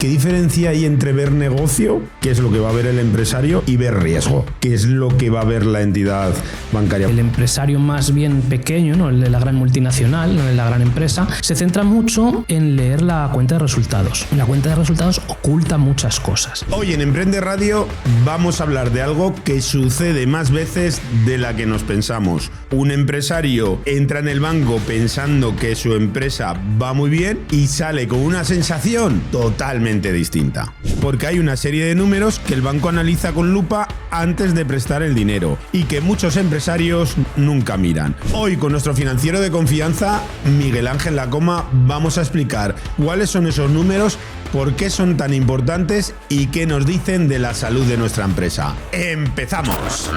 ¿Qué diferencia hay entre ver negocio, que es lo que va a ver el empresario, y ver riesgo, que es lo que va a ver la entidad bancaria? El empresario más bien pequeño, ¿no? El de la gran multinacional, ¿no? El de la gran empresa, se centra mucho en leer la cuenta de resultados. La cuenta de resultados oculta muchas cosas. Hoy en Emprende Radio vamos a hablar de algo que sucede más veces de la que nos pensamos. Un empresario entra en el banco pensando que su empresa va muy bien y sale con una sensación totalmente distinta. Porque hay una serie de números que el banco analiza con lupa antes de prestar el dinero y que muchos empresarios nunca miran. Hoy con nuestro financiero de confianza, Miguel Ángel Lacoma, vamos a explicar cuáles son esos números, por qué son tan importantes y qué nos dicen de la salud de nuestra empresa. ¡Empezamos!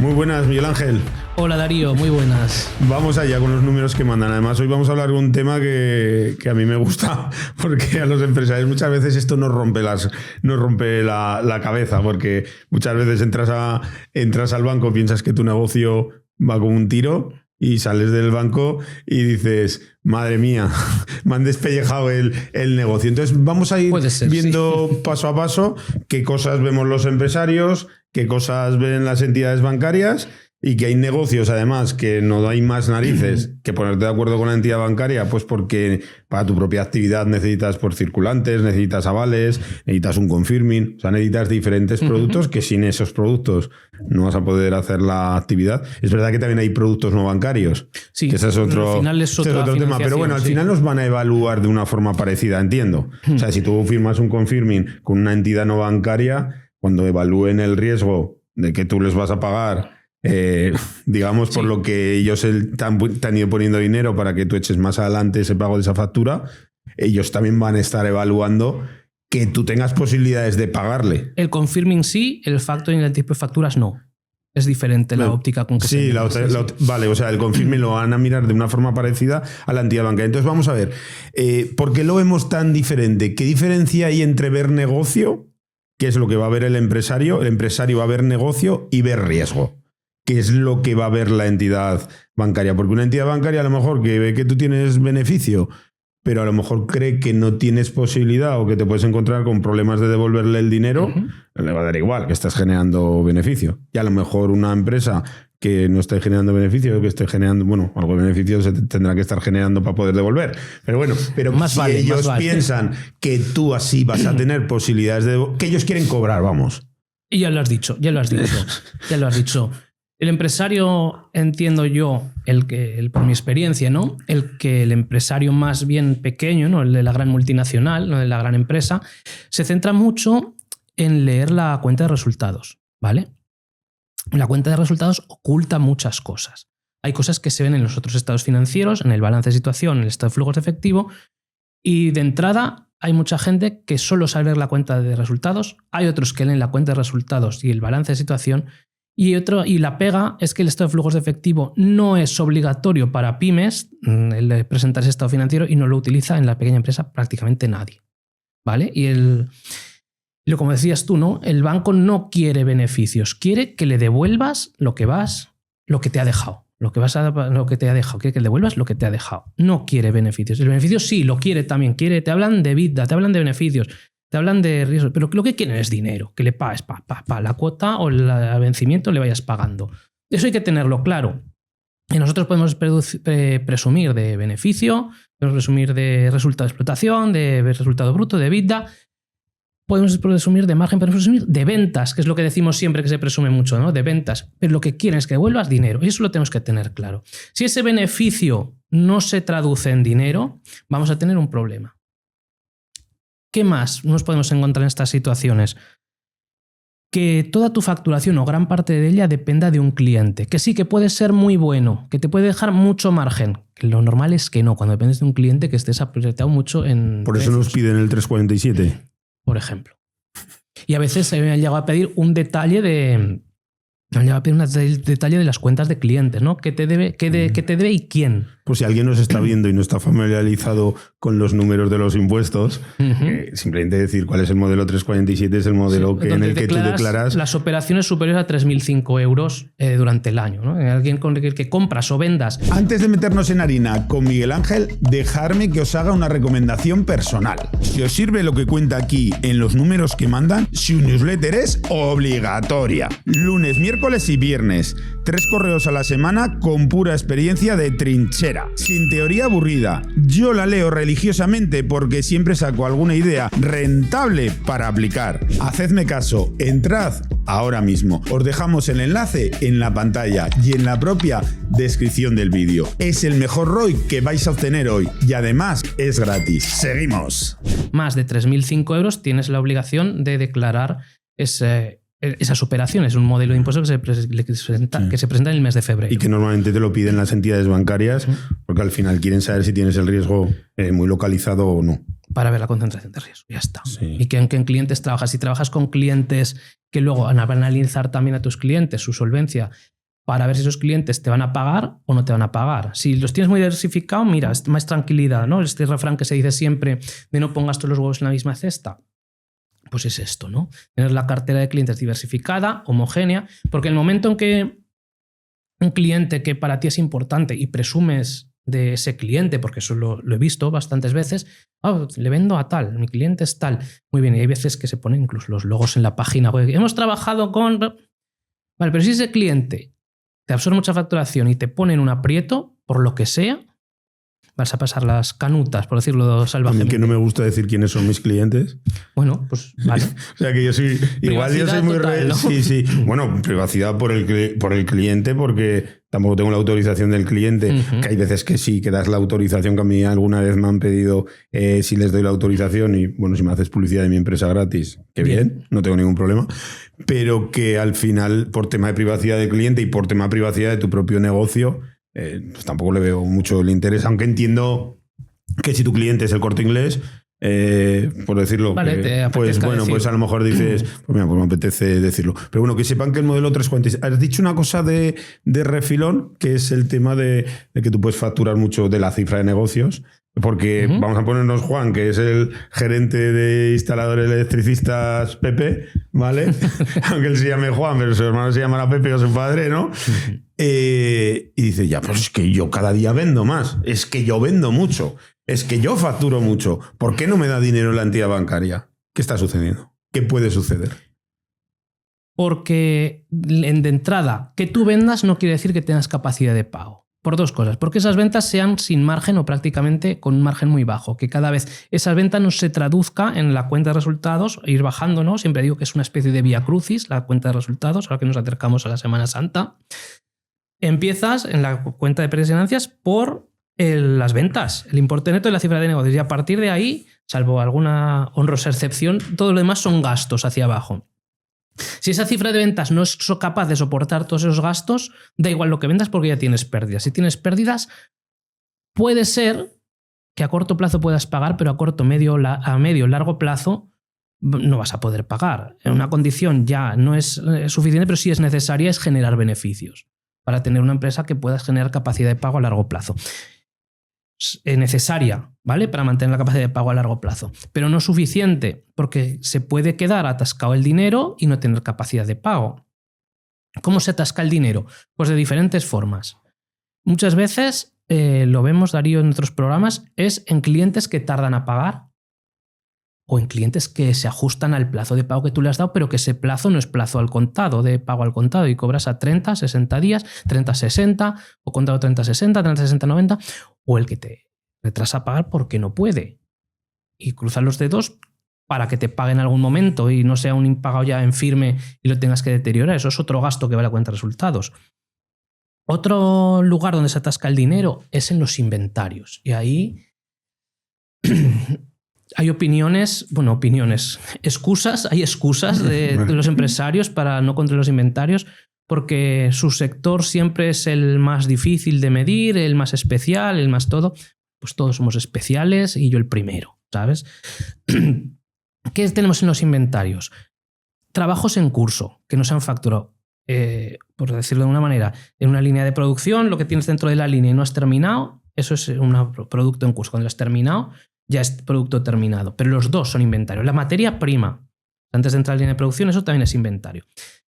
Muy buenas, Miguel Ángel. Hola Darío, muy buenas. Vamos allá con los números que mandan. Además, hoy vamos a hablar de un tema que a mí me gusta, porque a los empresarios muchas veces esto nos rompe la cabeza, porque muchas veces entras al banco, piensas que tu negocio va como un tiro y sales del banco y dices, madre mía, me han despellejado el negocio. Entonces vamos a ir viendo paso a paso qué cosas vemos los empresarios, qué cosas ven las entidades bancarias y que hay negocios, además, que no hay más narices que ponerte de acuerdo con la entidad bancaria, pues porque para tu propia actividad necesitas por circulantes, necesitas avales, necesitas un confirming, o sea, necesitas diferentes productos que sin esos productos no vas a poder hacer la actividad. Es verdad que también hay productos no bancarios, sí, que ese es otro, al final es otro tema, pero bueno, al final nos van a evaluar de una forma parecida, entiendo. O sea, si tú firmas un confirming con una entidad no bancaria, cuando evalúen el riesgo de que tú les vas a pagar, digamos, por lo que ellos te han ido poniendo dinero para que tú eches más adelante ese pago de esa factura, ellos también van a estar evaluando que tú tengas posibilidades de pagarle. El confirming sí, el factoring y el tipo de facturas no. Es diferente la óptica con que sí, vale, o sea, el confirming lo van a mirar de una forma parecida a la entidad bancaria. Entonces vamos a ver, ¿por qué lo vemos tan diferente? ¿Qué diferencia hay entre ver negocio, que es lo que va a ver el empresario va a ver negocio, y ver riesgo, que es lo que va a ver la entidad bancaria? Porque una entidad bancaria a lo mejor que ve que tú tienes beneficio, pero a lo mejor cree que no tienes posibilidad o que te puedes encontrar con problemas de devolverle el dinero, le va a dar igual que estás generando beneficio. Y a lo mejor una empresa que no esté generando beneficio, que esté generando, bueno, algo de beneficio se tendrá que estar generando para poder devolver. Pero bueno, si ellos piensan que tú así vas a tener posibilidades que ellos quieren cobrar, vamos. Y ya lo has dicho. El empresario, entiendo yo, por mi experiencia, ¿no? El empresario más bien pequeño, ¿no? El de la gran multinacional, ¿no? De la gran empresa, se centra mucho en leer la cuenta de resultados, ¿vale? La cuenta de resultados oculta muchas cosas. Hay cosas que se ven en los otros estados financieros, en el balance de situación, en el estado de flujos de efectivo, y de entrada hay mucha gente que solo sabe leer la cuenta de resultados, hay otros que leen la cuenta de resultados y el balance de situación, y la pega es que el estado de flujos de efectivo no es obligatorio para pymes, el de presentar ese estado financiero, y no lo utiliza en la pequeña empresa prácticamente nadie, ¿vale? Como decías tú, ¿no? El banco no quiere beneficios, quiere que le devuelvas lo que te ha dejado. Quiere que le devuelvas lo que te ha dejado. No quiere beneficios. El beneficio sí, lo quiere también. Te hablan de vida, te hablan de beneficios, te hablan de riesgos, pero lo que quieren es dinero, que le pagues la cuota o el vencimiento le vayas pagando. Eso hay que tenerlo claro. Y nosotros podemos presumir de beneficio, podemos presumir de resultado de explotación, de resultado bruto, de EBITDA. Podemos presumir de margen, podemos presumir de ventas, que es lo que decimos siempre que se presume mucho, ¿no? De ventas. Pero lo que quieren es que devuelvas dinero. Y eso lo tenemos que tener claro. Si ese beneficio no se traduce en dinero, vamos a tener un problema. ¿Qué más nos podemos encontrar en estas situaciones? Que toda tu facturación o gran parte de ella dependa de un cliente. Que sí, que puede ser muy bueno, que te puede dejar mucho margen. Lo normal es que no, cuando dependes de un cliente que estés apretado mucho en... Por eso nos piden el 347. Por ejemplo. Y a veces se me ha llegado a pedir un detalle de las cuentas de clientes, ¿no? ¿Qué te debe y quién? Por si alguien nos está viendo y no está familiarizado con los números de los impuestos, simplemente decir cuál es el modelo 347, es el modelo en el que tú declaras las operaciones superiores a 3.005 euros durante el año, ¿no? Alguien con el que compras o vendas. Antes de meternos en harina con Miguel Ángel, dejarme que os haga una recomendación personal. Si os sirve lo que cuenta aquí en los números que mandan, su newsletter es obligatoria. Lunes, miércoles y viernes. 3 correos a la semana con pura experiencia de trinchera. Sin teoría aburrida. Yo la leo religiosamente porque siempre saco alguna idea rentable para aplicar. Hacedme caso, entrad ahora mismo. Os dejamos el enlace en la pantalla y en la propia descripción del vídeo. Es el mejor ROI que vais a obtener hoy y además es gratis. ¡Seguimos! Más de 3.005 euros tienes la obligación de declarar esas operaciones, un modelo de impuesto que se presenta en el mes de febrero. Y que normalmente te lo piden las entidades bancarias porque al final quieren saber si tienes el riesgo muy localizado o no. Para ver la concentración de riesgo, ya está. Sí. Y que en clientes trabajas. Si trabajas con clientes que luego van a analizar también a tus clientes su solvencia para ver si esos clientes te van a pagar o no te van a pagar. Si los tienes muy diversificados, mira, es más tranquilidad, ¿no? Este refrán que se dice siempre de no pongas todos los huevos en la misma cesta. Pues es esto, ¿no? Tener la cartera de clientes diversificada, homogénea, porque el momento en que un cliente que para ti es importante y presumes de ese cliente, porque eso lo he visto bastantes veces, le vendo a tal, mi cliente es tal. Muy bien, y hay veces que se ponen incluso los logos en la página web. Hemos trabajado con... Vale, pero si ese cliente te absorbe mucha facturación y te pone en un aprieto, por lo que sea, vas a pasar las canutas, por decirlo salvajemente. A mí que no me gusta decir quiénes son mis clientes. Bueno, pues vale. O sea que yo soy... Igual yo soy muy... Total, ¿no? Sí, sí. Bueno, privacidad por el cliente porque tampoco tengo la autorización del cliente. Que hay veces que sí, que das la autorización, que a mí alguna vez me han pedido si les doy la autorización y bueno, si me haces publicidad de mi empresa gratis, que bien, no tengo ningún problema. Pero que al final, por tema de privacidad del cliente y por tema de privacidad de tu propio negocio, pues tampoco le veo mucho el interés, aunque entiendo que si tu cliente es el Corte Inglés, por decirlo, vale, pues bueno, pues a lo mejor dices, pues mira, pues me apetece decirlo. Pero bueno, que sepan que el modelo 346... Has dicho una cosa de refilón, que es el tema de que tú puedes facturar mucho de la cifra de negocios. Porque vamos a ponernos Juan, que es el gerente de instaladores electricistas Pepe, ¿vale? Aunque él se llame Juan, pero su hermano se llamará Pepe o su padre, ¿no? Y dice, ya, pues es que yo cada día vendo más, es que yo vendo mucho, es que yo facturo mucho. ¿Por qué no me da dinero la entidad bancaria? ¿Qué está sucediendo? ¿Qué puede suceder? Porque de entrada, que tú vendas no quiere decir que tengas capacidad de pago. Por dos cosas. Porque esas ventas sean sin margen o prácticamente con un margen muy bajo. Que cada vez esas ventas no se traduzca en la cuenta de resultados, ir bajando, ¿no? Siempre digo que es una especie de vía crucis, la cuenta de resultados, ahora que nos acercamos a la Semana Santa. Empiezas en la cuenta de pérdidas y ganancias por las ventas, el importe neto y la cifra de negocios. Y a partir de ahí, salvo alguna honrosa excepción, todo lo demás son gastos hacia abajo. Si esa cifra de ventas no es capaz de soportar todos esos gastos, da igual lo que vendas porque ya tienes pérdidas. Si tienes pérdidas, puede ser que a corto plazo puedas pagar, pero a medio largo plazo no vas a poder pagar. Una condición ya no es suficiente, pero sí es necesaria, es generar beneficios para tener una empresa que pueda generar capacidad de pago a largo plazo. Necesaria, ¿vale? Para mantener la capacidad de pago a largo plazo. Pero no suficiente, porque se puede quedar atascado el dinero y no tener capacidad de pago. ¿Cómo se atasca el dinero? Pues de diferentes formas. Muchas veces, lo vemos, Darío, en otros programas, es en clientes que tardan a pagar o en clientes que se ajustan al plazo de pago que tú le has dado, pero que ese plazo no es plazo al contado, de pago al contado, y cobras a 30, 60 días, 30-60, o contado 30-60, 30-60-90, o el que te retrasa a pagar porque no puede. Y cruzan los dedos para que te pague en algún momento y no sea un impagado ya en firme y lo tengas que deteriorar. Eso es otro gasto que va a la cuenta de resultados. Otro lugar donde se atasca el dinero es en los inventarios. Y ahí hay excusas de los empresarios para no controlar los inventarios, porque su sector siempre es el más difícil de medir, el más especial, el más todo. Pues todos somos especiales y yo el primero, ¿sabes? ¿Qué tenemos en los inventarios? Trabajos en curso que no se han facturado. Por decirlo de una manera, en una línea de producción, lo que tienes dentro de la línea y no has terminado, Eso es un producto en curso. Cuando lo has terminado, ya es producto terminado. Pero los dos son inventario. La materia prima, antes de entrar en línea de producción, eso también es inventario.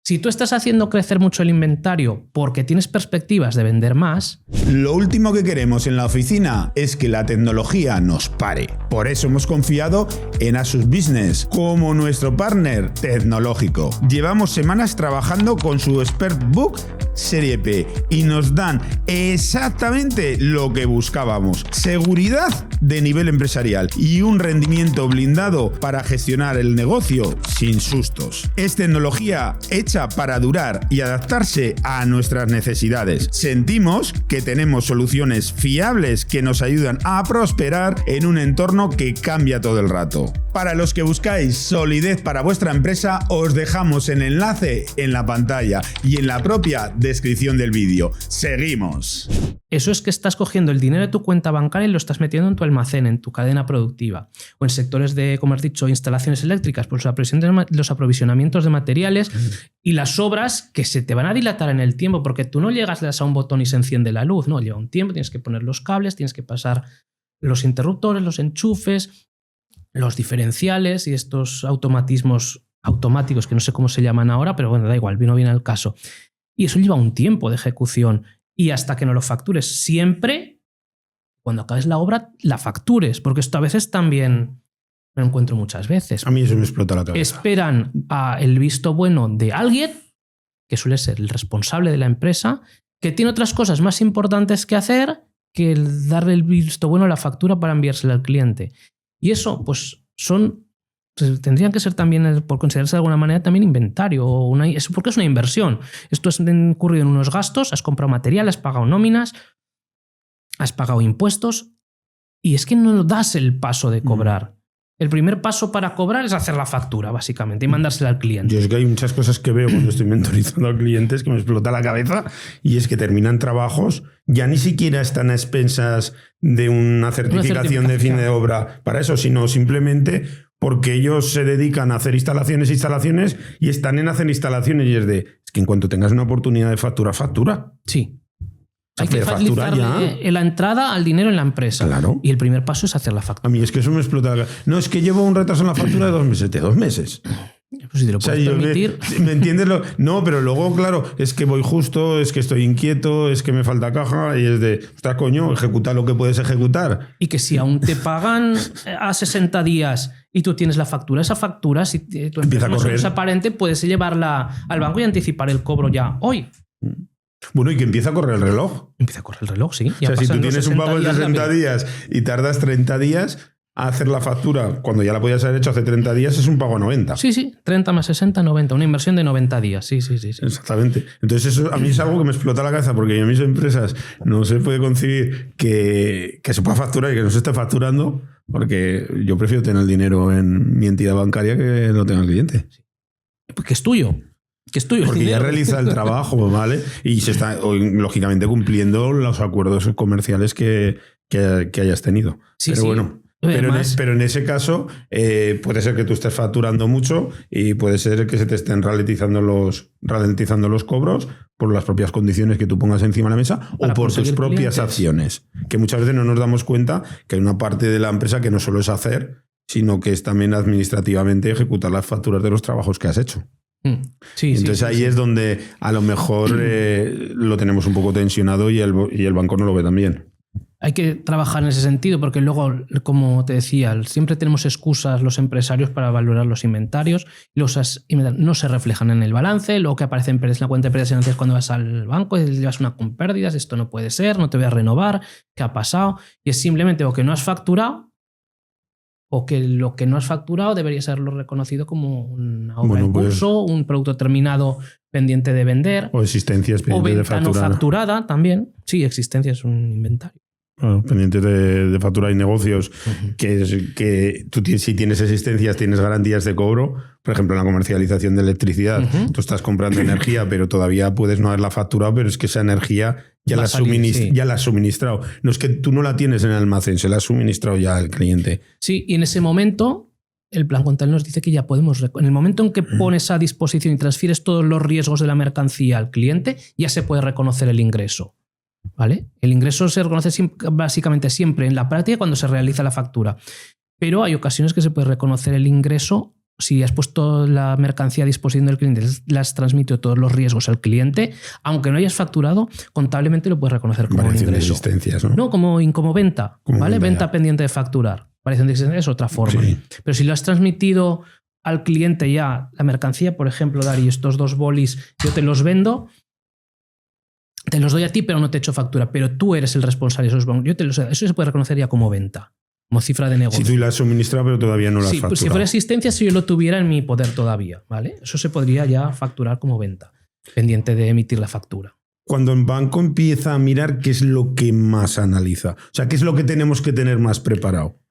Si tú estás haciendo crecer mucho el inventario porque tienes perspectivas de vender más... Lo último que queremos en la oficina es que la tecnología nos pare. Por eso hemos confiado en Asus Business como nuestro partner tecnológico. Llevamos semanas trabajando con su ExpertBook Serie P y nos dan exactamente lo que buscábamos. Seguridad de nivel empresarial y un rendimiento blindado para gestionar el negocio sin sustos. Es tecnología hecha para durar y adaptarse a nuestras necesidades. Sentimos que tenemos soluciones fiables que nos ayudan a prosperar en un entorno que cambia todo el rato. Para los que buscáis solidez para vuestra empresa, os dejamos el enlace en la pantalla y en la propia descripción del vídeo. seguimos. Eso es que estás cogiendo el dinero de tu cuenta bancaria y lo estás metiendo en tu almacén, en tu cadena productiva. O en sectores de, como has dicho, instalaciones eléctricas, pues los aprovisionamientos de materiales y las obras que se te van a dilatar en el tiempo, porque tú no llegas, le das a un botón y se enciende la luz, no, lleva un tiempo, tienes que poner los cables, tienes que pasar los interruptores, los enchufes, los diferenciales y estos automatismos automáticos que no sé cómo se llaman ahora, pero bueno, da igual, vino bien al caso. Y eso lleva un tiempo de ejecución. Y hasta que no lo factures, siempre, cuando acabes la obra, la factures, porque esto a veces también me lo encuentro muchas veces. A mí eso me explota la cabeza. Esperan a el visto bueno de alguien, que suele ser el responsable de la empresa, que tiene otras cosas más importantes que hacer que el darle el visto bueno a la factura para enviársela al cliente. Y eso, pues, tendrían que ser también, por considerarse de alguna manera, también inventario. Porque es una inversión. Esto es incurrido en unos gastos, has comprado material, has pagado nóminas, has pagado impuestos y es que no das el paso de cobrar. El primer paso para cobrar es hacer la factura, básicamente, y mandársela al cliente. Yo es que hay muchas cosas que veo cuando estoy mentorizando a clientes que me explota la cabeza y es que terminan trabajos, ya ni siquiera están a expensas de una certificación de fin de obra para eso, sino simplemente porque ellos se dedican a hacer instalaciones y están en hacer instalaciones y es que en cuanto tengas una oportunidad de factura. Sí. Hay que facilitar la entrada al dinero en la empresa. Claro. Y el primer paso es hacer la factura. A mí es que eso me explota la cabeza. No, es que llevo un retraso en la factura de 2 meses. ¿De 2 meses? Pues si te lo puedes permitir. ¿Me entiendes? No, pero luego, claro, es que voy justo, es que estoy inquieto, es que me falta caja y es de, ostras, coño, ejecuta lo que puedes ejecutar. Y que si aún te pagan a 60 días y tú tienes la factura, esa factura, si tu empresa no es aparente, puedes llevarla al banco y anticipar el cobro ya hoy. Bueno, y que empieza a correr el reloj. Empieza a correr el reloj, sí. Ya o sea, si tú tienes un pago de 60 días y tardas 30 días a hacer la factura, cuando ya la podías haber hecho hace 30 días, es un pago a 90. Sí, 30 más 60, 90. Una inversión de 90 días. Sí. Exactamente. Entonces eso a mí es algo que me explota la cabeza porque en mis empresas no se puede concebir que se pueda facturar y que no se esté facturando, porque yo prefiero tener el dinero en mi entidad bancaria que lo tenga el cliente. Porque es tuyo. Porque ya realiza el trabajo, ¿vale? Y se está, lógicamente, cumpliendo los acuerdos comerciales que hayas tenido. Sí, pero sí. bueno, Además, pero en ese caso puede ser que tú estés facturando mucho y puede ser que se te estén ralentizando los cobros por las propias condiciones que tú pongas encima de la mesa o por tus propias acciones. Que muchas veces no nos damos cuenta que hay una parte de la empresa que no solo es hacer, sino que es también administrativamente ejecutar las facturas de los trabajos que has hecho. Entonces ahí es donde a lo mejor lo tenemos un poco tensionado y el banco no lo ve tan bien. Hay que trabajar en ese sentido porque luego, como te decía, siempre tenemos excusas los empresarios para valorar los inventarios. Los inventarios no se reflejan en el balance, luego que aparece en la cuenta de pérdidas y ganancias cuando vas al banco y llevas una con pérdidas, esto no puede ser, no te voy a renovar, ¿qué ha pasado? Y es simplemente o que no has facturado o que lo que no has facturado debería serlo reconocido como una obra en curso, un producto terminado pendiente de vender. O existencias pendientes de facturar. O venta no facturada también. Sí, existencia es un inventario. Bueno, pendientes de factura y negocios, que tú si tienes existencias, tienes garantías de cobro. Por ejemplo, en la comercialización de electricidad, tú estás comprando energía, pero todavía puedes no haberla facturado, pero es que esa energía ya la has suministrado. No es que tú no la tienes en el almacén, se la has suministrado ya al cliente. Sí, y en ese momento el plan contable nos dice que ya podemos... En el momento en que pones a disposición y transfieres todos los riesgos de la mercancía al cliente, ya se puede reconocer el ingreso. ¿vale? El ingreso se reconoce básicamente siempre en la práctica cuando se realiza la factura. Pero hay ocasiones que se puede reconocer el ingreso si has puesto la mercancía a disposición del cliente, le has transmitido todos los riesgos al cliente, aunque no hayas facturado, contablemente lo puedes reconocer como un ingreso. Existencias, ¿no? No, como venta, Como ¿vale? Venta ya. pendiente de facturar. Variación de existencia es otra forma. Sí. Pero si lo has transmitido al cliente ya, la mercancía, por ejemplo, Dari, estos 2 bolis, yo te los vendo, te los doy a ti, pero no te echo factura. Pero tú eres el responsable de esos bonos. Eso se puede reconocer ya como venta, como cifra de negocio. Si tú la has suministrado, pero todavía no la has Sí, facturado. pues si fuera existencia, si yo lo tuviera en mi poder todavía, ¿vale? Eso se podría ya facturar como venta, pendiente de emitir la factura. Cuando el banco empieza a mirar, ¿qué es lo que más analiza? O sea, ¿qué es lo que tenemos que tener más preparado?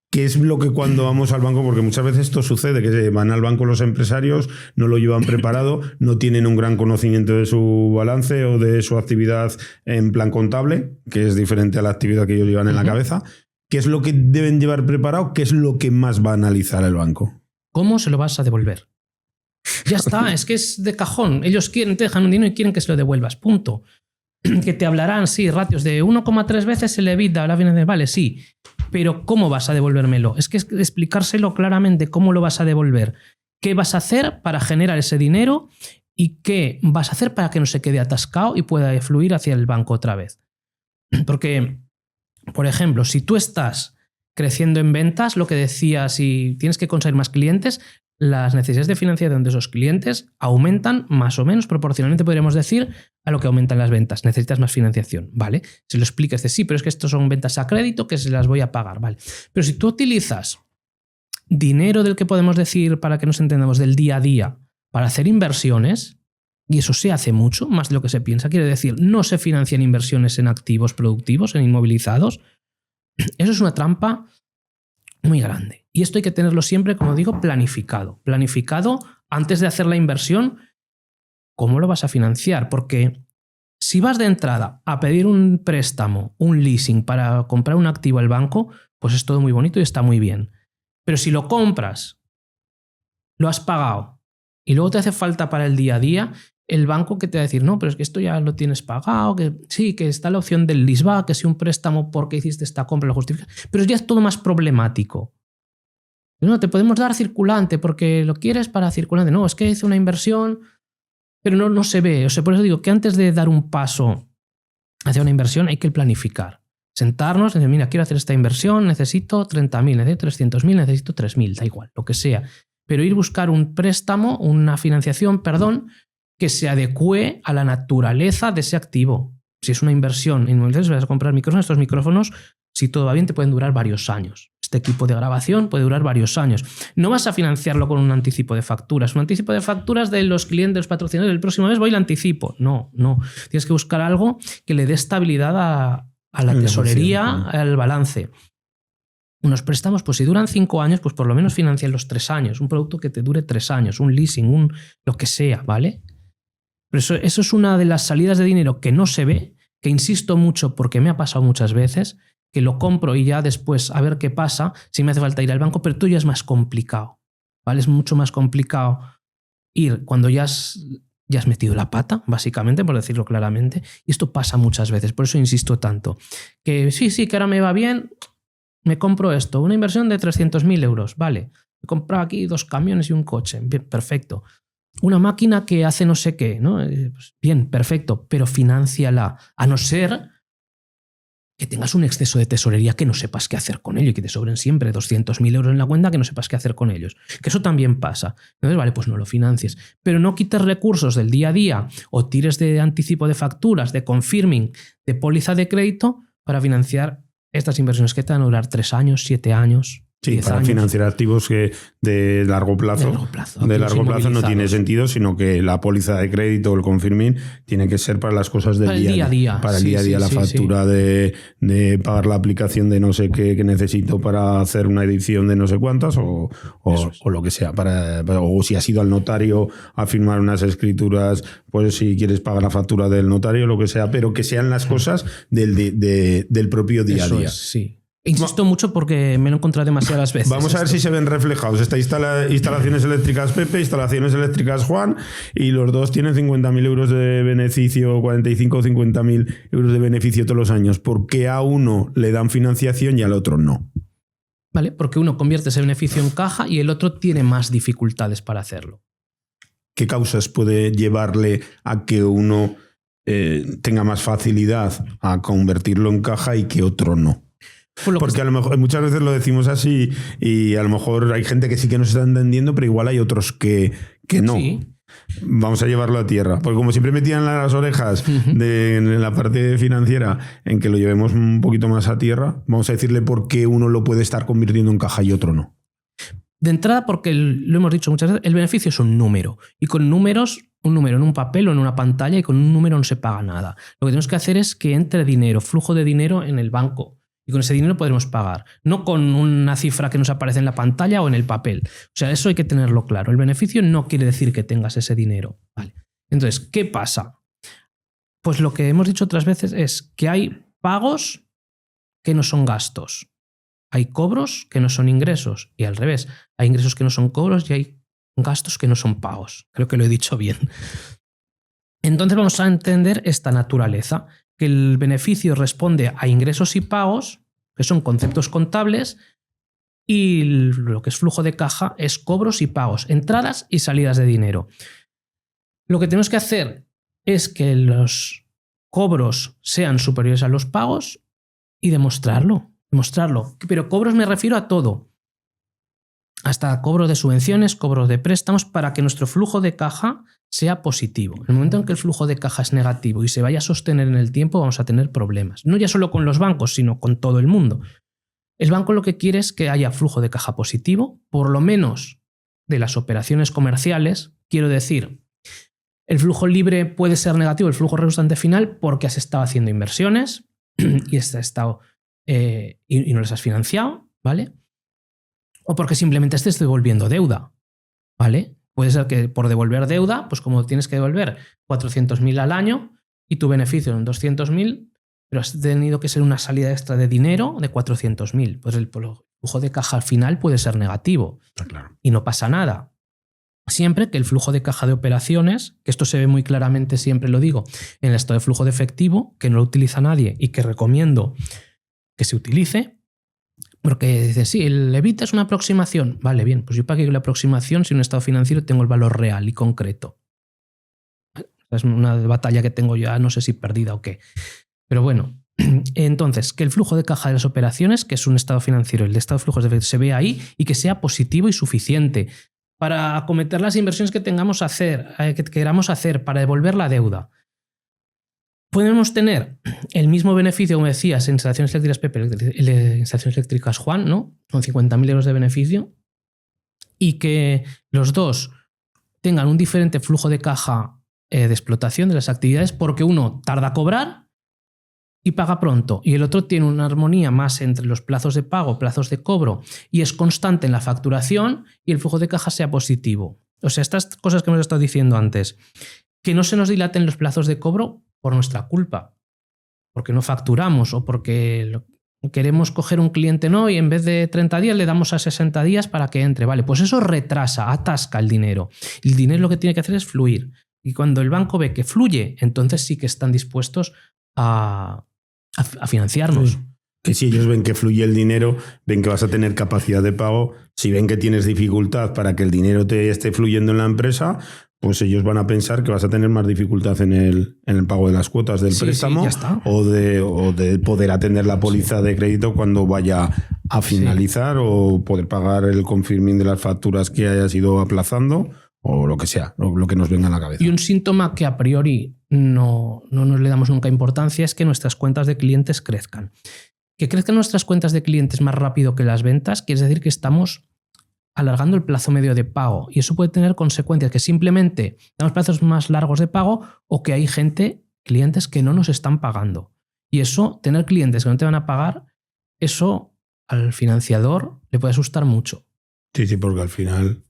¿Qué es lo que cuando vamos al banco? Porque muchas veces esto sucede, que van al banco los empresarios, no lo llevan preparado, no tienen un gran conocimiento de su balance o de su actividad en plan contable, que es diferente a la actividad que ellos llevan en la cabeza. ¿Qué es lo que deben llevar preparado? ¿Qué es lo que más va a analizar el banco? ¿Cómo se lo vas a devolver? Ya está, es que es de cajón. Ellos te dejan un dinero y quieren que se lo devuelvas, punto. Que te hablarán, sí, ratios de 1,3 veces el EBITDA, vale, sí, pero ¿cómo vas a devolvérmelo? Es que explicárselo claramente cómo lo vas a devolver, qué vas a hacer para generar ese dinero y qué vas a hacer para que no se quede atascado y pueda fluir hacia el banco otra vez. Porque, por ejemplo, si tú estás creciendo en ventas, lo que decía, si tienes que conseguir más clientes, las necesidades de financiación de esos clientes aumentan más o menos proporcionalmente, podríamos decir, a lo que aumentan las ventas. Necesitas más financiación, ¿vale? Si lo explicas de sí, pero es que estos son ventas a crédito que se las voy a pagar, ¿vale? Pero si tú utilizas dinero del que podemos decir, para que nos entendamos, del día a día, para hacer inversiones, y eso se hace mucho, más de lo que se piensa, quiere decir, no se financian inversiones en activos productivos, en inmovilizados. Eso es una trampa muy grande. Y esto hay que tenerlo siempre, como digo, planificado. Planificado antes de hacer la inversión, ¿cómo lo vas a financiar? Porque si vas de entrada a pedir un préstamo, un leasing para comprar un activo al banco, pues es todo muy bonito y está muy bien. Pero si lo compras, lo has pagado y luego te hace falta para el día a día, el banco que te va a decir, no, pero es que esto ya lo tienes pagado, que sí, que está la opción del leaseback, que si un préstamo porque hiciste esta compra lo justifica, pero ya es todo más problemático. No, te podemos dar circulante porque lo quieres para circulante. No, es que hice una inversión, pero no se ve. O sea, por eso digo que antes de dar un paso hacia una inversión hay que planificar. Sentarnos y decir, mira, quiero hacer esta inversión, necesito 30.000, necesito 300.000, necesito 3.000, da igual, lo que sea. Pero ir a buscar un préstamo, una financiación, que se adecue a la naturaleza de ese activo. Si es una inversión en inmobiliarios, vas a comprar micrófonos. Estos micrófonos, si todo va bien, te pueden durar varios años. Este equipo de grabación puede durar varios años. No vas a financiarlo con un anticipo de facturas. Un anticipo de facturas de los clientes, de los patrocinadores. El próximo mes voy y lo anticipo. No. Tienes que buscar algo que le dé estabilidad a la tesorería, al balance. Unos préstamos, pues si duran 5 años, pues por lo menos financian los 3 años. Un producto que te dure 3 años, un leasing, lo que sea, ¿vale? Pero eso es una de las salidas de dinero que no se ve, que insisto mucho porque me ha pasado muchas veces, que lo compro y ya después a ver qué pasa, si me hace falta ir al banco, pero tú ya es más complicado, ¿vale? Es mucho más complicado ir cuando ya has metido la pata, básicamente, por decirlo claramente, y esto pasa muchas veces, por eso insisto tanto. Que sí, que ahora me va bien, me compro esto, una inversión de 300.000 euros, vale, he comprado aquí 2 camiones y un coche, bien, perfecto. Una máquina que hace no sé qué, ¿no? Pues bien, perfecto, pero financiala, a no ser que tengas un exceso de tesorería que no sepas qué hacer con ello y que te sobren siempre 200.000 euros en la cuenta que no sepas qué hacer con ellos. Que eso también pasa. Entonces, vale, pues no lo financies. Pero no quites recursos del día a día o tires de anticipo de facturas, de confirming, de póliza de crédito para financiar estas inversiones que te van a durar 3 años, 7 años. Sí, para años. financiar activos que de largo plazo. De largo plazo no tiene sentido, sino que la póliza de crédito o el confirming tiene que ser para las cosas del día a día. Para el día a día, la factura de pagar la aplicación de no sé qué que necesito para hacer una edición de no sé cuántas o lo que sea. O si has ido al notario a firmar unas escrituras, pues si quieres pagar la factura del notario, lo que sea, pero que sean las cosas del propio día a día. Sí. Insisto mucho porque me lo he encontrado demasiadas veces. Vamos a ver si se ven reflejados. Está instalaciones eléctricas Pepe, instalaciones eléctricas Juan, y los dos tienen 50.000 euros de beneficio, 45 o 50.000 euros de beneficio todos los años. ¿Por qué a uno le dan financiación y al otro no? ¿Vale? Porque uno convierte ese beneficio en caja y el otro tiene más dificultades para hacerlo. ¿Qué causas puede llevarle a que uno tenga más facilidad a convertirlo en caja y que otro no? Porque a lo mejor muchas veces lo decimos así y a lo mejor hay gente que sí que nos está entendiendo, pero igual hay otros que no. Sí. Vamos a llevarlo a tierra. Porque como siempre me tiran las orejas en la parte financiera en que lo llevemos un poquito más a tierra, vamos a decirle por qué uno lo puede estar convirtiendo en caja y otro no. De entrada, porque lo hemos dicho muchas veces, el beneficio es un número. Y con números, un número en un papel o en una pantalla, y con un número no se paga nada. Lo que tenemos que hacer es que entre dinero, flujo de dinero en el banco. Y con ese dinero podremos pagar. No con una cifra que nos aparece en la pantalla o en el papel. O sea, eso hay que tenerlo claro. El beneficio no quiere decir que tengas ese dinero. Vale. Entonces, ¿qué pasa? Pues lo que hemos dicho otras veces es que hay pagos que no son gastos. Hay cobros que no son ingresos. Y al revés, hay ingresos que no son cobros y hay gastos que no son pagos. Creo que lo he dicho bien. Entonces vamos a entender esta naturaleza, que el beneficio responde a ingresos y pagos, que son conceptos contables, y lo que es flujo de caja es cobros y pagos, entradas y salidas de dinero. Lo que tenemos que hacer es que los cobros sean superiores a los pagos y demostrarlo. Pero cobros me refiero a todo. Hasta cobro de subvenciones, cobros de préstamos, para que nuestro flujo de caja sea positivo. En el momento en que el flujo de caja es negativo y se vaya a sostener en el tiempo, vamos a tener problemas. No ya solo con los bancos, sino con todo el mundo. El banco lo que quiere es que haya flujo de caja positivo, por lo menos de las operaciones comerciales. Quiero decir, el flujo libre puede ser negativo, el flujo resultante final, porque has estado haciendo inversiones y y no las has financiado, ¿vale? O porque simplemente estés devolviendo deuda, ¿vale? Puede ser que por devolver deuda, pues como tienes que devolver 400.000 al año y tu beneficio son 200.000, pero has tenido que ser una salida extra de dinero de 400.000. Pues el flujo de caja al final puede ser negativo. Claro. Y no pasa nada. Siempre que el flujo de caja de operaciones, que esto se ve muy claramente, siempre lo digo, en el estado de flujo de efectivo, que no lo utiliza nadie y que recomiendo que se utilice. Porque dice, sí, el EBITDA es una aproximación. Vale, bien, pues yo para qué la aproximación si en un estado financiero tengo el valor real y concreto. Es una batalla que tengo ya, no sé si perdida o qué. Pero bueno, entonces, que el flujo de caja de las operaciones, que es un estado financiero, el de estado de flujos de efectivo, se vea ahí y que sea positivo y suficiente para acometer las inversiones que tengamos que queramos hacer, para devolver la deuda. Podemos tener el mismo beneficio, como decías, en instalaciones eléctricas Pepe, instalaciones eléctricas Juan, ¿no? Con 50.000 euros de beneficio, y que los dos tengan un diferente flujo de caja de explotación de las actividades, porque uno tarda a cobrar y paga pronto, y el otro tiene una armonía más entre los plazos de pago, plazos de cobro, y es constante en la facturación y el flujo de caja sea positivo. O sea, estas cosas que hemos estado diciendo antes, que no se nos dilaten los plazos de cobro por nuestra culpa, porque no facturamos o porque queremos coger un cliente no y en vez de 30 días le damos a 60 días para que entre. Vale, pues eso retrasa, atasca el dinero. El dinero lo que tiene que hacer es fluir. Y cuando el banco ve que fluye, entonces sí que están dispuestos a financiarnos. Sí. Que si ellos ven que fluye el dinero, ven que vas a tener capacidad de pago, si ven que tienes dificultad para que el dinero te esté fluyendo en la empresa, pues ellos van a pensar que vas a tener más dificultad en el pago de las cuotas del préstamo o de poder atender la póliza de crédito cuando vaya a finalizar o poder pagar el confirming de las facturas que hayas ido aplazando o lo que sea, lo que nos venga a la cabeza. Y un síntoma que a priori no nos le damos nunca importancia es que nuestras cuentas de clientes crezcan. Que crezcan nuestras cuentas de clientes más rápido que las ventas quiere decir que estamos alargando el plazo medio de pago, y eso puede tener consecuencias, que simplemente damos plazos más largos de pago o que hay clientes que no nos están pagando. Y eso, tener clientes que no te van a pagar, eso al financiador le puede asustar mucho. Sí, porque al final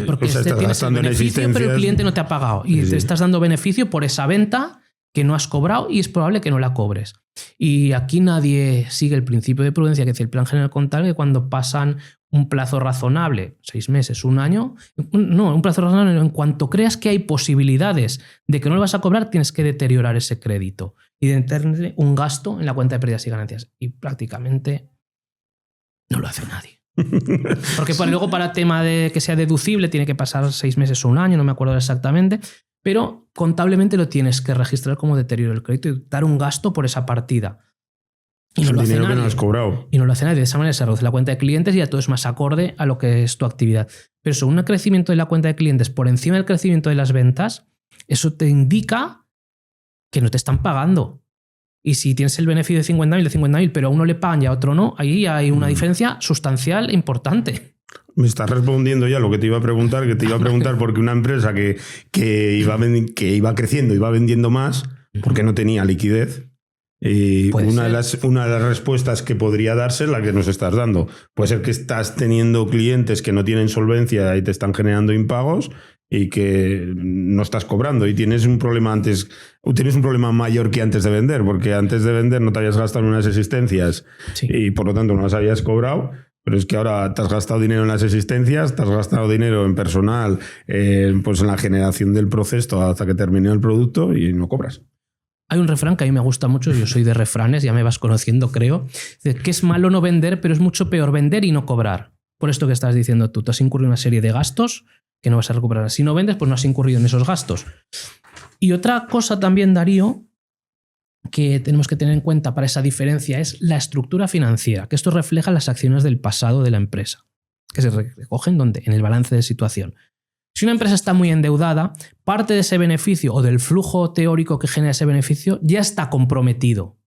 porque estás gastando en beneficio, pero el cliente no te ha pagado y te estás dando beneficio por esa venta que no has cobrado y es probable que no la cobres. Y aquí nadie sigue el principio de prudencia que dice el plan general contable, que cuando pasan un plazo razonable, 6 meses, un año, un plazo razonable, en cuanto creas que hay posibilidades de que no lo vas a cobrar, tienes que deteriorar ese crédito y de tener un gasto en la cuenta de pérdidas y ganancias. Y prácticamente no lo hace nadie. Porque luego para tema de que sea deducible tiene que pasar 6 meses o un año, no me acuerdo exactamente, pero contablemente lo tienes que registrar como deterioro del crédito y dar un gasto por esa partida. Y no lo hace nadie. Que no has cobrado. Y no lo hace nadie. De esa manera se reduce la cuenta de clientes y ya todo es más acorde a lo que es tu actividad. Pero eso, un crecimiento de la cuenta de clientes por encima del crecimiento de las ventas, eso te indica que no te están pagando. Y si tienes el beneficio de 50.000, de 50.000, pero a uno le pagan y a otro no, ahí hay una diferencia sustancial e importante. Me estás respondiendo ya lo que te iba a preguntar, porque una empresa que iba creciendo, iba vendiendo más, porque no tenía liquidez. Y una de las respuestas que podría darse es la que nos estás dando. Puede ser que estás teniendo clientes que no tienen solvencia y te están generando impagos y que no estás cobrando y tienes un problema mayor que antes de vender, porque antes de vender no te habías gastado en unas existencias y por lo tanto no las habías cobrado. Pero es que ahora te has gastado dinero en las existencias, te has gastado dinero en personal, pues en la generación del proceso hasta que termine el producto y no cobras. Hay un refrán que a mí me gusta mucho, yo soy de refranes, ya me vas conociendo, creo, que es malo no vender, pero es mucho peor vender y no cobrar. Por esto que estás diciendo tú, has incurrido en una serie de gastos que no vas a recuperar. Si no vendes, pues no has incurrido en esos gastos. Y otra cosa también, Darío, que tenemos que tener en cuenta para esa diferencia es la estructura financiera, que esto refleja las acciones del pasado de la empresa, que se recogen ¿dónde? En el balance de situación. Si una empresa está muy endeudada, parte de ese beneficio o del flujo teórico que genera ese beneficio ya está comprometido,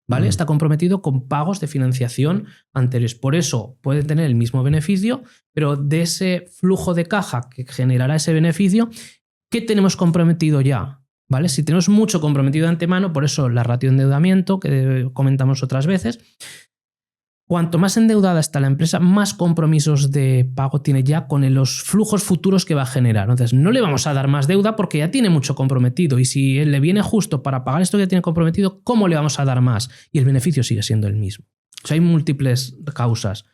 ¿vale? Está comprometido con pagos de financiación anteriores. Por eso puede tener el mismo beneficio, pero de ese flujo de caja que generará ese beneficio, ¿qué tenemos comprometido ya? ¿Vale? Si tenemos mucho comprometido de antemano, por eso la ratio de endeudamiento que comentamos otras veces, cuanto más endeudada está la empresa, más compromisos de pago tiene ya con los flujos futuros que va a generar. Entonces, no le vamos a dar más deuda porque ya tiene mucho comprometido. Y si él le viene justo para pagar esto que ya tiene comprometido, ¿cómo le vamos a dar más? Y el beneficio sigue siendo el mismo. O sea, hay múltiples causas.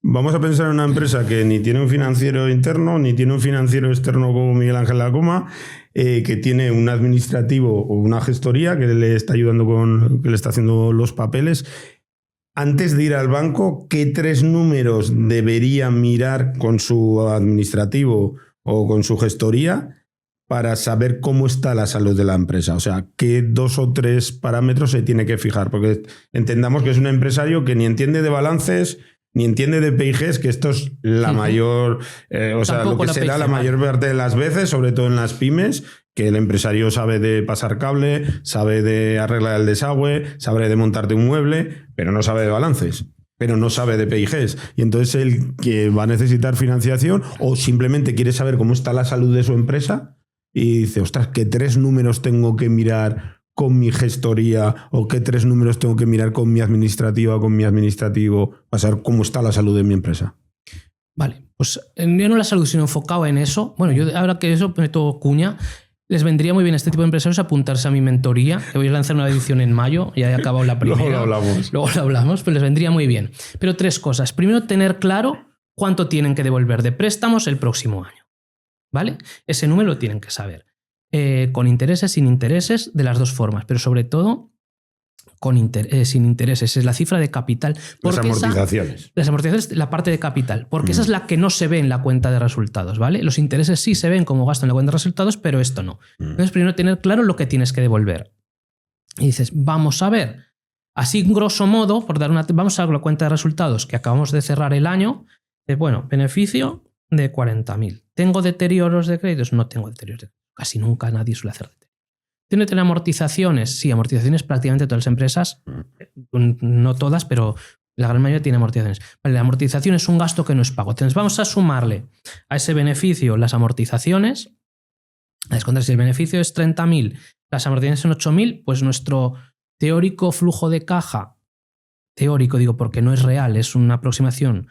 Vamos a pensar en una empresa que ni tiene un financiero interno, ni tiene un financiero externo como Miguel Ángel Lacoma, que tiene un administrativo o una gestoría que le está ayudando que le está haciendo los papeles. Antes de ir al banco, ¿qué 3 números debería mirar con su administrativo o con su gestoría para saber cómo está la salud de la empresa? O sea, ¿qué 2 o 3 parámetros se tiene que fijar? Porque entendamos que es un empresario que ni entiende de balances, ni entiende de PIGs, que esto es la mayor, o sea, lo que será la mayor parte de las veces, sobre todo en las pymes, que el empresario sabe de pasar cable, sabe de arreglar el desagüe, sabe de montarte un mueble, pero no sabe de balances, pero no sabe de PIGs. Y entonces el que va a necesitar financiación o simplemente quiere saber cómo está la salud de su empresa y dice, ostras, ¿qué 3 números tengo que mirar con mi gestoría o qué 3 números tengo que mirar con mi administrativa o con mi administrativo para saber cómo está la salud de mi empresa? Vale, pues yo no la salud, sino enfocado en eso. Bueno, yo ahora que eso meto cuña, les vendría muy bien a este tipo de empresarios apuntarse a mi mentoría, que voy a lanzar una edición en mayo, ya he acabado la primera. Luego lo hablamos, pero les vendría muy bien. Pero 3 cosas. Primero, tener claro cuánto tienen que devolver de préstamos el próximo año, ¿vale? Ese número lo tienen que saber. Con intereses, sin intereses, de las 2 formas, pero sobre todo sin intereses. Es la cifra de capital. Las amortizaciones. Las amortizaciones, la parte de capital, porque esa es la que no se ve en la cuenta de resultados, ¿vale? Los intereses sí se ven como gasto en la cuenta de resultados, pero esto no. Entonces, primero tener claro lo que tienes que devolver. Y dices, vamos a ver, así grosso modo, vamos a ver la cuenta de resultados que acabamos de cerrar el año, bueno, beneficio de 40.000. ¿Tengo deterioros de créditos? No tengo deterioros de créditos. Casi nunca nadie suele hacer deterioros. ¿Tiene que tener amortizaciones? Sí, amortizaciones prácticamente todas las empresas, no todas, pero la gran mayoría tiene amortizaciones. Vale, la amortización es un gasto que no es pago. Entonces vamos a sumarle a ese beneficio las amortizaciones. A descontar, si el beneficio es 30.000, las amortizaciones son 8.000, pues nuestro teórico flujo de caja, teórico digo porque no es real, es una aproximación,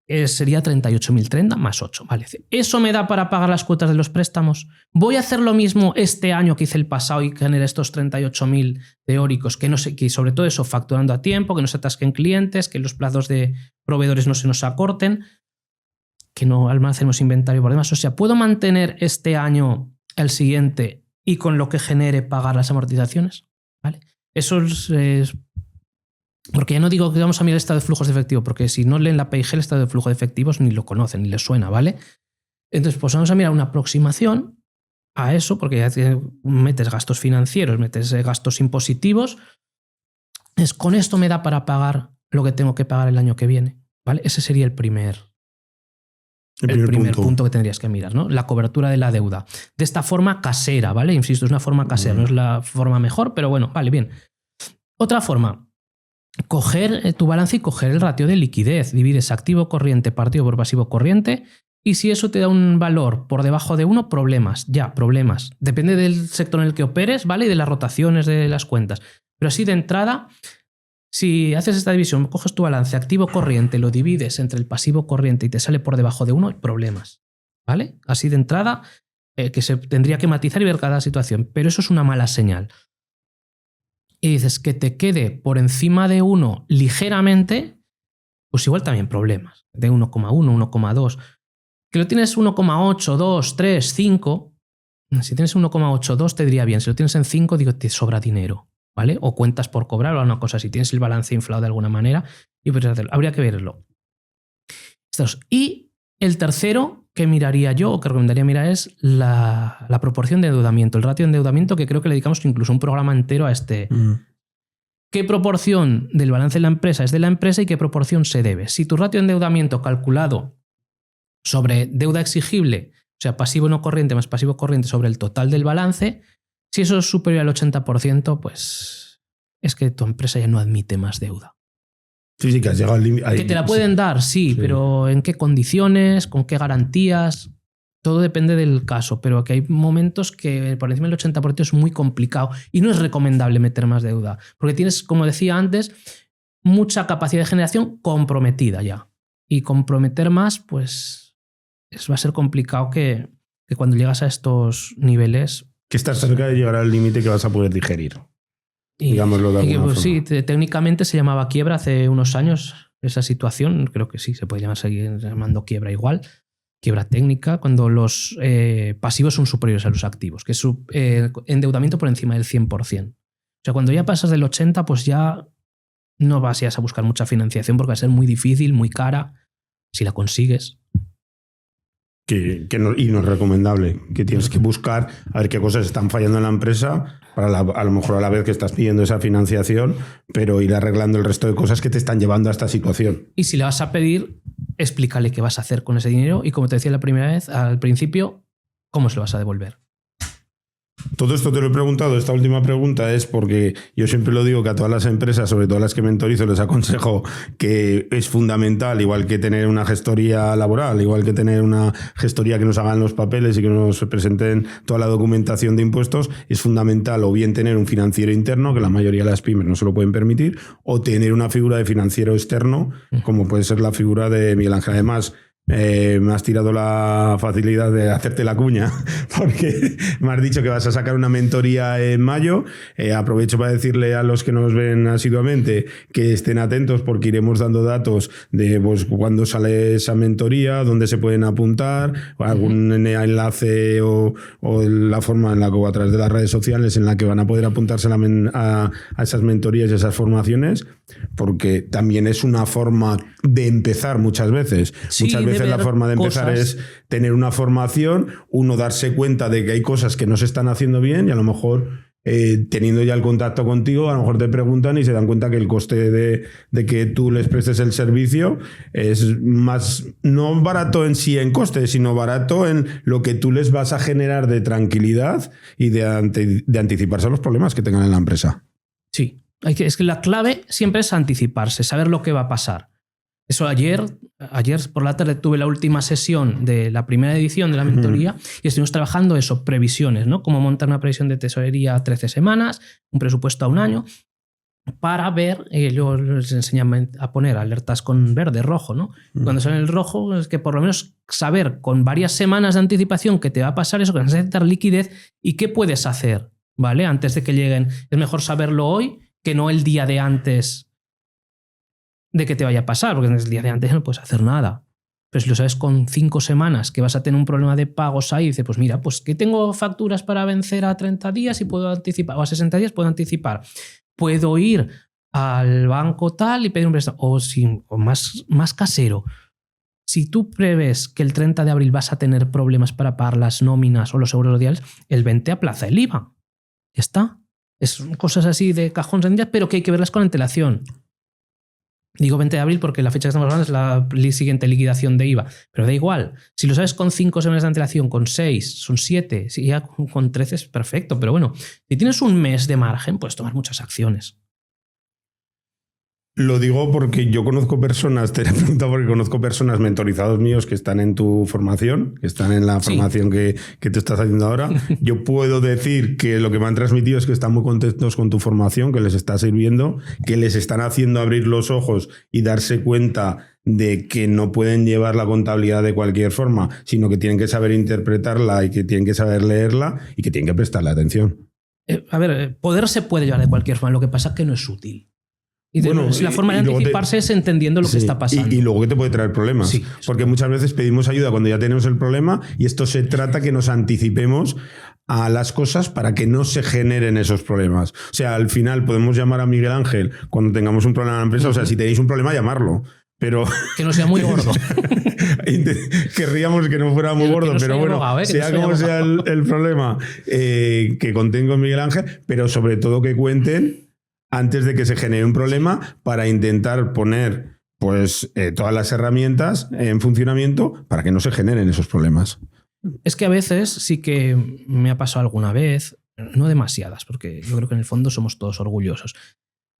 sería 38.030 más 8. Vale. ¿Eso me da para pagar las cuotas de los préstamos? ¿Voy a hacer lo mismo este año que hice el pasado y generar estos 38.000 teóricos? Que no sé, que sobre todo eso, facturando a tiempo, que no se atasquen clientes, que los plazos de proveedores no se nos acorten, que no almacenemos inventario por demás. O sea, ¿puedo mantener este año, el siguiente, y con lo que genere pagar las amortizaciones? ¿Vale? Eso es porque ya no digo que vamos a mirar el estado de flujos de efectivo, porque si no leen la PIG el estado de flujo de efectivos ni lo conocen, ni les suena, ¿vale? Entonces, pues vamos a mirar una aproximación a eso, porque ya metes gastos financieros, metes gastos impositivos. Con esto me da para pagar lo que tengo que pagar el año que viene, ¿vale? Ese sería el primer punto que tendrías que mirar, ¿no? La cobertura de la deuda. De esta forma casera, ¿vale? Insisto, es una forma casera, no es la forma mejor, pero bueno, vale, bien. Otra forma. Coger tu balance y coger el ratio de liquidez. Divides activo corriente partido por pasivo corriente y si eso te da un valor por debajo de 1, problemas. Depende del sector en el que operes, ¿vale? Y de las rotaciones de las cuentas. Pero así de entrada, si haces esta división, coges tu balance activo corriente, lo divides entre el pasivo corriente y te sale por debajo de 1, hay problemas, ¿vale? Así de entrada, que se tendría que matizar y ver cada situación. Pero eso es una mala señal. Y dices que te quede por encima de 1 ligeramente, pues igual también problemas. De 1,1, 1,2. Que lo tienes 1,8, 2, 3, 5. Si tienes 1,8, 2 te diría bien. Si lo tienes en 5, digo, te sobra dinero, ¿vale? O cuentas por cobrar o una cosa así. Tienes el balance inflado de alguna manera y puedes hacerlo. Habría que verlo. Y el tercero que miraría yo o que recomendaría mirar es la proporción de endeudamiento, el ratio de endeudamiento, que creo que le dedicamos incluso un programa entero a este. ¿Qué proporción del balance de la empresa es de la empresa y qué proporción se debe? Si tu ratio de endeudamiento calculado sobre deuda exigible, o sea, pasivo no corriente más pasivo corriente sobre el total del balance, si eso es superior al 80%, pues es que tu empresa ya no admite más deuda. Sí, que has llegado al límite. Que te la pueden dar, sí, pero ¿en qué condiciones? ¿Con qué garantías? Todo depende del caso, pero que hay momentos que por encima del 80% es muy complicado y no es recomendable meter más deuda, porque tienes, como decía antes, mucha capacidad de generación comprometida ya. Y comprometer más, pues va a ser complicado que cuando llegas a estos niveles... Que estás cerca de llegar al límite que vas a poder digerir. Digámoslo de alguna forma. Sí, técnicamente se llamaba quiebra hace unos años esa situación. Creo que sí, se puede seguir llamando quiebra igual. Quiebra técnica, cuando los pasivos son superiores a los activos, que es endeudamiento por encima del 100%. O sea, cuando ya pasas del 80%, pues ya no vas a buscar mucha financiación porque va a ser muy difícil, muy cara, si la consigues. Y no es recomendable, que tienes que buscar a ver qué cosas están fallando en la empresa para a lo mejor a la vez que estás pidiendo esa financiación, pero ir arreglando el resto de cosas que te están llevando a esta situación. Y si le vas a pedir, explícale qué vas a hacer con ese dinero y, como te decía la primera vez, al principio, cómo se lo vas a devolver. Todo esto te lo he preguntado, esta última pregunta es porque yo siempre lo digo que a todas las empresas, sobre todo a las que mentorizo, les aconsejo que es fundamental, igual que tener una gestoría laboral, igual que tener una gestoría que nos hagan los papeles y que nos presenten toda la documentación de impuestos, es fundamental o bien tener un financiero interno, que la mayoría de las pymes no se lo pueden permitir, o tener una figura de financiero externo, como puede ser la figura de Miguel Ángel. Además, me has tirado la facilidad de hacerte la cuña porque me has dicho que vas a sacar una mentoría en mayo. Aprovecho para decirle a los que nos ven asiduamente que estén atentos porque iremos dando datos de pues, cuándo sale esa mentoría, dónde se pueden apuntar, algún enlace o la forma en la que o a través de las redes sociales en la que van a poder apuntarse a esas mentorías y esas formaciones, porque también es una forma de empezar muchas veces. Sí, muchas veces la forma de empezar es tener una formación, uno darse cuenta de que hay cosas que no se están haciendo bien y a lo mejor teniendo ya el contacto contigo, a lo mejor te preguntan y se dan cuenta que el coste de que tú les prestes el servicio es más, no barato en sí en coste, sino barato en lo que tú les vas a generar de tranquilidad y de anticiparse a los problemas que tengan en la empresa. Sí, es que la clave siempre es anticiparse, saber lo que va a pasar. Eso ayer por la tarde tuve la última sesión de la primera edición de la mentoría y estuvimos trabajando eso, previsiones, ¿no? Cómo montar una previsión de tesorería a 13 semanas, un presupuesto a un año. para ver, yo les enseñan a poner alertas con verde, rojo, ¿no? Cuando sale el rojo es que por lo menos saber con varias semanas de anticipación que te va a pasar eso, que vas a necesitar liquidez y qué puedes hacer, ¿vale? Antes de que lleguen. Es mejor saberlo hoy que no el día de antes de que te vaya a pasar, porque en el día de antes no puedes hacer nada. Pero si lo sabes con 5 semanas que vas a tener un problema de pagos ahí, dices, pues mira, pues que tengo facturas para vencer a 30 días y puedo anticipar, o a 60 días puedo anticipar. Puedo ir al banco tal y pedir un préstamo. O más casero. Si tú prevés que el 30 de abril vas a tener problemas para pagar las nóminas o los seguros sociales, el 20 aplaza el IVA. Ya está. Son cosas así de cajón sencillas, pero que hay que verlas con antelación. Digo 20 de abril porque la fecha que estamos hablando es la siguiente liquidación de IVA. Pero da igual. Si lo sabes con 5 semanas de antelación, con 6, son 7, si ya con 13 es perfecto. Pero bueno, si tienes un mes de margen, puedes tomar muchas acciones. Lo digo porque yo conozco personas, te he preguntado porque conozco personas, mentorizados míos que están en tu formación, que están en la formación que te estás haciendo ahora. Yo puedo decir que lo que me han transmitido es que están muy contentos con tu formación, que les está sirviendo, que les están haciendo abrir los ojos y darse cuenta de que no pueden llevar la contabilidad de cualquier forma, sino que tienen que saber interpretarla y que tienen que saber leerla y que tienen que prestarle atención. A ver, poder se puede llevar de cualquier forma, lo que pasa es que no es útil. Y bueno, la forma de anticiparse es entendiendo lo que está pasando. Y luego que te puede traer problemas. Sí, porque muchas veces pedimos ayuda cuando ya tenemos el problema y esto se trata que nos anticipemos a las cosas para que no se generen esos problemas. O sea, al final podemos llamar a Miguel Ángel cuando tengamos un problema en la empresa. O sea, si tenéis un problema, llamarlo. Pero que no sea muy gordo. Querríamos que no fuera muy gordo, pero bueno, drogado, sea como sea el problema, que conten con Miguel Ángel, pero sobre todo que cuenten antes de que se genere un problema para intentar poner pues, todas las herramientas en funcionamiento para que no se generen esos problemas. Es que a veces sí que me ha pasado alguna vez, no demasiadas, porque yo creo que en el fondo somos todos orgullosos.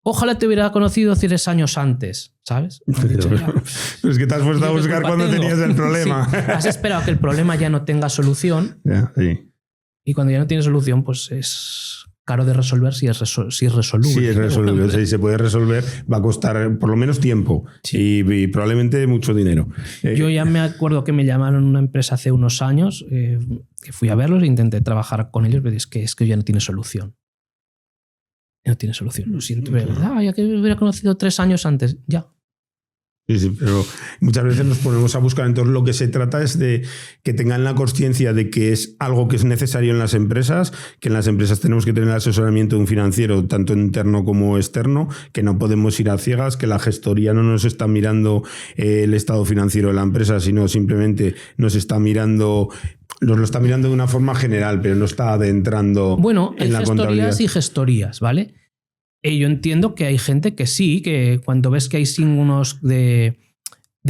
Ojalá te hubiera conocido 3 años antes, ¿sabes? Pero es que te has puesto a buscar cuando tenías el problema. Sí, has esperado que el problema ya no tenga solución. Sí. Y cuando ya no tiene solución, pues es caro de resolver si es resoluble. Sí, es resoluble. O sea, si se puede resolver, va a costar por lo menos tiempo y probablemente mucho dinero. Yo ya me acuerdo que me llamaron una empresa hace unos años, que fui a verlos e intenté trabajar con ellos, pero es que ya no tiene solución. No tiene solución. Lo siento, pero ya que me hubiera conocido 3 años antes, ya. Sí, pero muchas veces nos ponemos a buscar. Entonces lo que se trata es de que tengan la consciencia de que es algo que es necesario en las empresas, que en las empresas tenemos que tener asesoramiento de un financiero, tanto interno como externo, que no podemos ir a ciegas, que la gestoría no nos está mirando el estado financiero de la empresa, sino simplemente nos lo está mirando de una forma general, pero no está adentrando en la contabilidad. Gestorías y gestorías, ¿vale? Yo entiendo que hay gente que sí, que cuando ves que hay signos de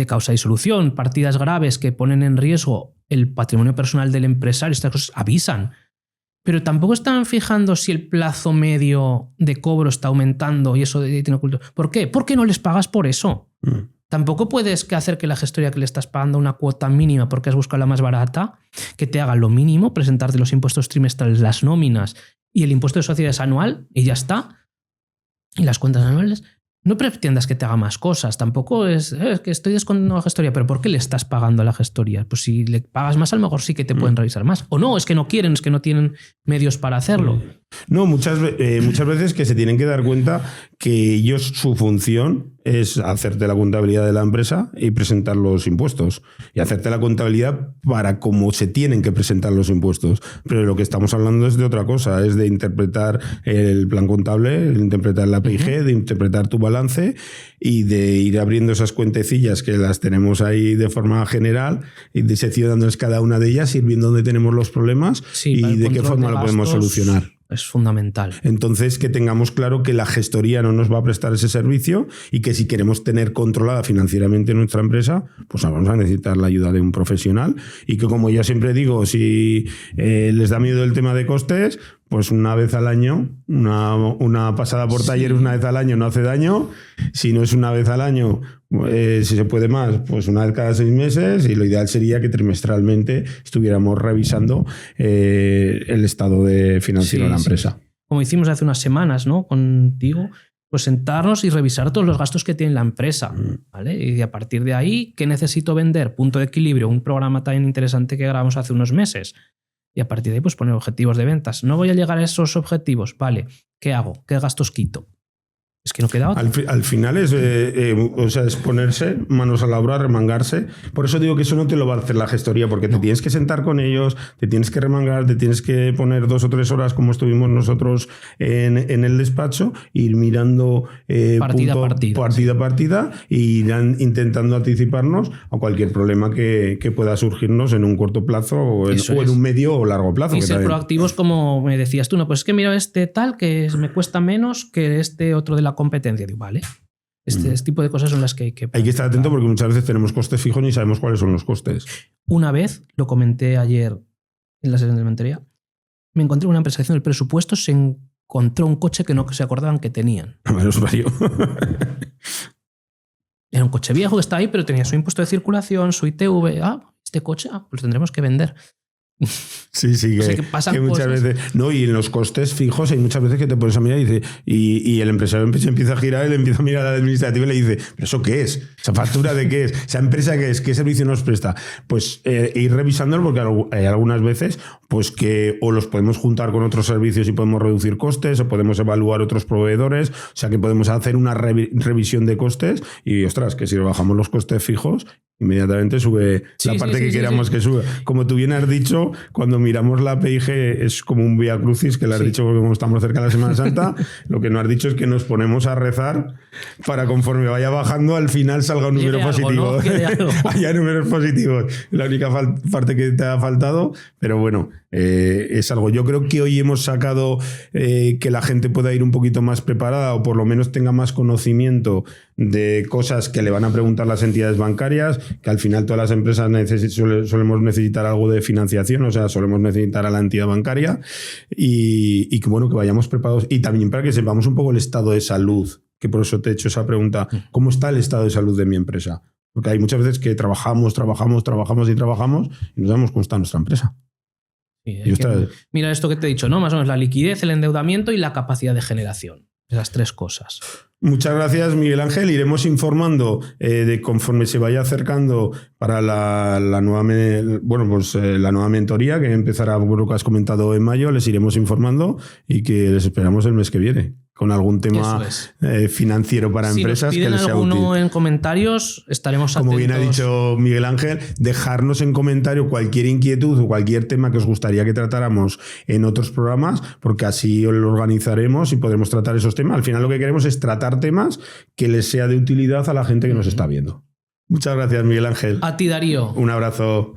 causa y solución, partidas graves que ponen en riesgo el patrimonio personal del empresario, estas cosas avisan. Pero tampoco están fijando si el plazo medio de cobro está aumentando y eso tiene oculto. ¿Por qué? Porque no les pagas por eso. Tampoco puedes hacer que la gestoría que le estás pagando una cuota mínima porque has buscado la más barata, que te haga lo mínimo, presentarte los impuestos trimestrales, las nóminas y el impuesto de sociedades anual y ya está. Y las cuentas anuales, no pretendas que te haga más cosas. Tampoco es que estoy descontando la gestoría. ¿Pero por qué le estás pagando a la gestoría? Pues si le pagas más, a lo mejor sí que te pueden revisar más. O no, es que no quieren, es que no tienen medios para hacerlo. No, muchas veces que se tienen que dar cuenta que ellos, su función es hacerte la contabilidad de la empresa y presentar los impuestos. Y hacerte la contabilidad para cómo se tienen que presentar los impuestos. Pero lo que estamos hablando es de otra cosa, es de interpretar el plan contable, de interpretar la PIG, de interpretar tu balance y de ir abriendo esas cuentecillas que las tenemos ahí de forma general y diseccionándoles cada una de ellas y viendo dónde tenemos los problemas y de qué forma lo podemos solucionar. Es fundamental. Entonces, que tengamos claro que la gestoría no nos va a prestar ese servicio y que si queremos tener controlada financieramente nuestra empresa, pues vamos a necesitar la ayuda de un profesional y que, como yo siempre digo, si les da miedo el tema de costes, pues una vez al año, una pasada por taller una vez al año no hace daño. Si no es una vez al año, si se puede más, pues una vez cada 6 meses, y lo ideal sería que trimestralmente estuviéramos revisando el estado financiero de la empresa. Como hicimos hace unas semanas, ¿no? Contigo, pues sentarnos y revisar todos los gastos que tiene la empresa, ¿vale? Y a partir de ahí, ¿qué necesito vender? Punto de equilibrio, un programa tan interesante que grabamos hace unos meses. Y a partir de ahí, pues poner objetivos de ventas. No voy a llegar a esos objetivos, vale, ¿qué hago? ¿Qué gastos quito? Es que no queda otra. Al final es, o sea, es ponerse manos a la obra, remangarse. Por eso digo que eso no te lo va a hacer la gestoría, porque te tienes que sentar con ellos, te tienes que remangar, te tienes que poner 2 o 3 horas como estuvimos nosotros en el despacho, ir mirando Partida a partida e irán intentando anticiparnos a cualquier problema que pueda surgirnos en un corto plazo o en un medio o largo plazo. Y ser proactivos, como me decías tú, no, pues es que mira este tal que me cuesta menos que este otro de la competencia. Digo, vale, este tipo de cosas son las que hay que... Hay que estar atento porque muchas veces tenemos costes fijos y ni sabemos cuáles son los costes. Una vez, lo comenté ayer en la sesión de mentoría, me encontré una empresa haciendo el presupuesto, se encontró un coche que no se acordaban que tenían. Menos vario. Era un coche viejo que está ahí, pero tenía su impuesto de circulación, su ITV. Este coche, pues lo tendremos que vender. Sí, que, o sea, que pasan que muchas cosas. veces. No, y en los costes fijos hay muchas veces que te pones a mirar y dice, y el empresario se empieza a girar y le empieza a mirar al administrativo y le dice, ¿pero eso qué es? ¿Esa factura de qué es? ¿Esa empresa qué es? ¿Qué servicio nos presta? Pues ir revisándolo porque hay algunas veces pues que o los podemos juntar con otros servicios y podemos reducir costes o podemos evaluar otros proveedores, o sea que podemos hacer una revisión de costes y ostras, que si bajamos los costes fijos inmediatamente sube la parte que queramos que sube. Como tú bien has dicho, cuando miramos la PIG es como un vía crucis, que le has dicho porque como estamos cerca de la Semana Santa, lo que no has dicho es que nos ponemos a rezar para conforme vaya bajando al final salga un número positivo. Haya números positivos. La única parte que te ha faltado, pero bueno, es algo. Yo creo que hoy hemos sacado que la gente pueda ir un poquito más preparada o por lo menos tenga más conocimiento de cosas que le van a preguntar las entidades bancarias, que al final todas las empresas solemos necesitar algo de financiación, o sea, solemos necesitar a la entidad bancaria y que bueno, que vayamos preparados y también para que sepamos un poco el estado de salud, que por eso te he hecho esa pregunta, ¿cómo está el estado de salud de mi empresa? Porque hay muchas veces que trabajamos y no sabemos cómo está nuestra empresa. Sí, mira esto que te he dicho, ¿no? Más o menos la liquidez, el endeudamiento y la capacidad de generación. Esas 3 cosas. Muchas gracias, Miguel Ángel. Iremos informando de conforme se vaya acercando para la nueva mentoría que empezará, bueno, que has comentado en mayo. Les iremos informando y que les esperamos el mes que viene con algún tema financiero para empresas que les sea útil. Si alguno en comentarios, estaremos atentos. Como bien ha dicho Miguel Ángel, dejarnos en comentario cualquier inquietud o cualquier tema que os gustaría que tratáramos en otros programas, porque así lo organizaremos y podremos tratar esos temas. Al final lo que queremos es tratar temas que les sea de utilidad a la gente que nos está viendo. Muchas gracias, Miguel Ángel. A ti, Darío. Un abrazo.